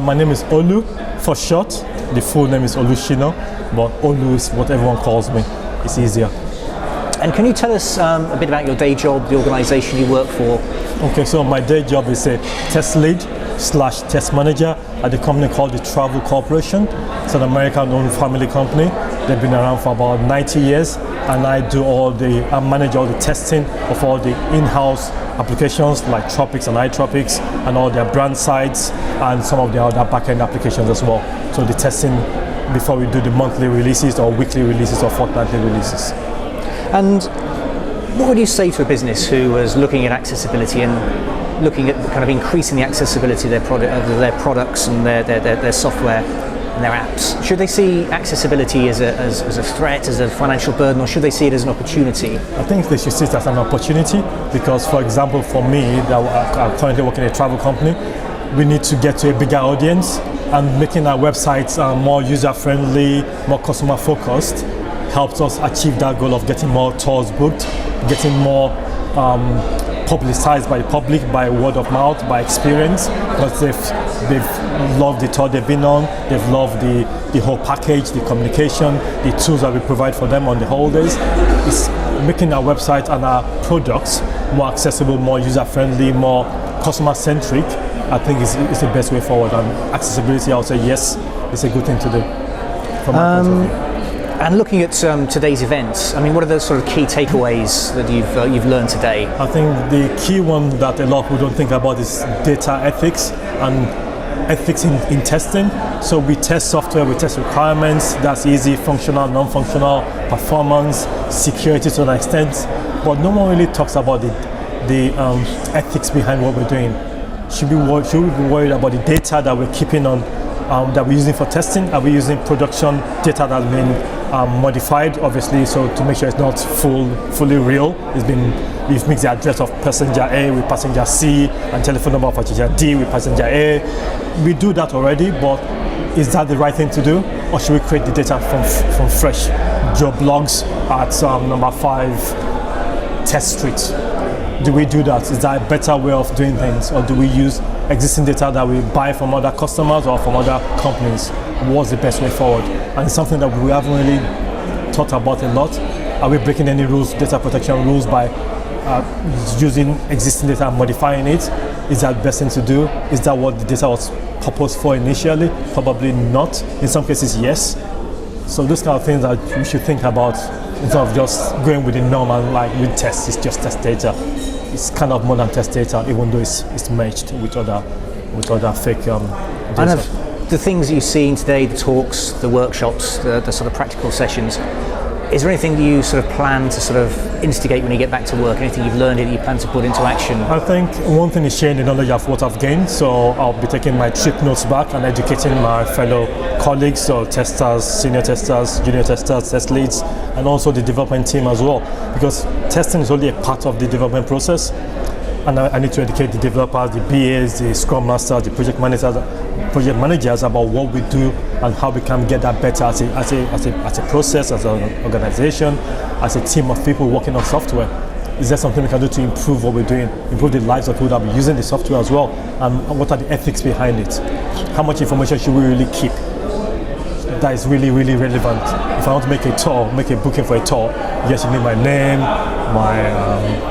My name is Olu for short. The full name is Olusina, but Olu is what everyone calls me. It's easier. And can you tell us a bit about your day job, the organisation you work for? Okay, so my day job is a test lead / test manager at a company called the Travel Corporation. It's an American-owned family company. They've been around for about 90 years, and I manage all the testing of all the in-house applications like Tropics and iTropics and all their brand sites and some of their other back-end applications as well. So the testing before we do the monthly releases or weekly releases or fortnightly releases. And what would you say to a business who was looking at accessibility and looking at kind of increasing the accessibility of their products and their software and their apps? Should they see accessibility as a threat, as a financial burden, or should they see it as an opportunity? I think they should see it as an opportunity because, for example, for me, that I'm currently working in a travel company, we need to get to a bigger audience, and making our websites more user-friendly, more customer-focused helps us achieve that goal of getting more tours booked, getting more publicized by the public, by word of mouth, by experience, because they've loved the tour they've been on, they've loved the whole package, the communication, the tools that we provide for them on the holidays. It's making our website and our products more accessible, more user-friendly, more customer-centric. I think it's the best way forward, and accessibility, I would say yes, it's a good thing to do from my point of view. And looking at today's events, I mean, what are the sort of key takeaways that you've learned today? I think the key one that a lot of people don't think about is data ethics and ethics in testing. So we test software, we test requirements, that's easy, functional, non-functional, performance, security to an extent, but no one really talks about the ethics behind what we're doing. Should we be worried about the data that we're keeping on, that we're using for testing? Are we using production data that's been modified, obviously, so to make sure it's not fully real? We've mixed the address of passenger A with passenger C and telephone number of passenger D with passenger A. We do that already, but is that the right thing to do? Or should we create the data from fresh? Job logs at number 5 Test Street. Do we do that? Is that a better way of doing things? Or do we use existing data that we buy from other customers or from other companies? What's the best way forward? And it's something that we haven't really thought about a lot. Are we breaking any rules, data protection rules, by using existing data and modifying it? Is that the best thing to do? Is that what the data was purposed for initially? Probably not. In some cases, yes. So those kind of things that we should think about instead of just going with the norm and like with tests, it's just test data. It's kind of more than test data, even though it's merged with other fake data. And the things that you've seen today, the talks, the workshops, the sort of practical sessions, is there anything that you sort of plan to sort of instigate when you get back to work? Anything you've learned that you plan to put into action? I think one thing is sharing the knowledge of what I've gained. So I'll be taking my trip notes back and educating my fellow colleagues, so testers, senior testers, junior testers, test leads, and also the development team as well. Because testing is only a part of the development process. And I need to educate the developers, the BAs, the Scrum Masters, the project managers about what we do and how we can get that better as a process, as an organization, as a team of people working on software. Is there something we can do to improve what we're doing, improve the lives of people that are using the software as well, and what are the ethics behind it? How much information should we really keep that is really, really relevant? If I want to make a tour, make a booking for a tour, yes, you need my name,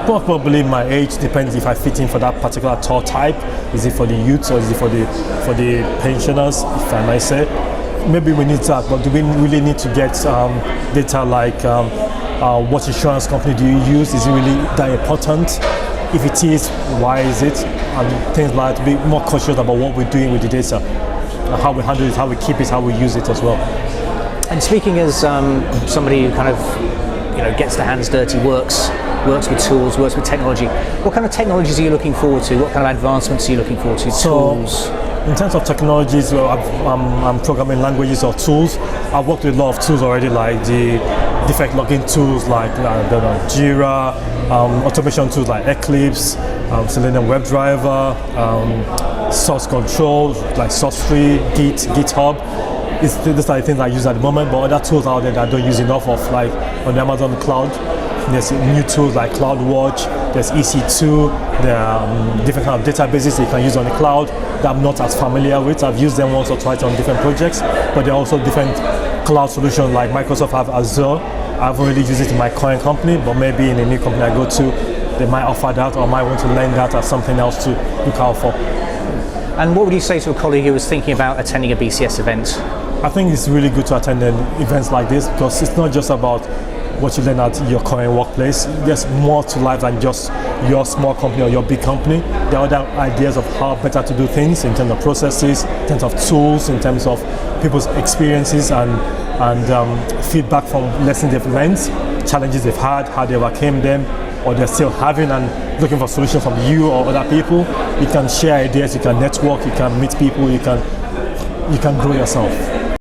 probably my age, depends if I fit in for that particular tour type. Is it for the youths or is it for the pensioners, if I might say? Maybe we need that, but do we really need to get data like what insurance company do you use? Is it really that important? If it is, why is it? And things like to be more cautious about what we're doing with the data, how we handle it, how we keep it, how we use it as well. And speaking as somebody who kind of gets their hands dirty, works with tools, works with technology, what kind of technologies are you looking forward to? What kind of advancements are you looking forward to? Tools? In terms of technologies, I'm programming languages or tools. I've worked with a lot of tools already, like the defect logging tools like Jira, automation tools like Eclipse, Selenium WebDriver, source control like SourceFree, GitHub. These are the things I use at the moment, but other tools out there that I don't use enough of, like on the Amazon cloud. There's new tools like CloudWatch, there's EC2, there are different kind of databases that you can use on the cloud. that I'm not as familiar with. I've used them once or twice on different projects, but there are also different cloud solutions like Microsoft have Azure. I've already used it in my current company, but maybe in a new company I go to, they might offer that or might want to learn that as something else to look out for. And what would you say to a colleague who was thinking about attending a BCS event? I think it's really good to attend events like this because it's not just about what you learn at your current workplace. There's more to life than just your small company or your big company. There are other ideas of how better to do things in terms of processes, in terms of tools, in terms of people's experiences and feedback from lessons they've learned, challenges they've had, how they overcame them, or they're still having and looking for solutions from you or other people. You can share ideas, you can network, you can meet people, you can grow yourself.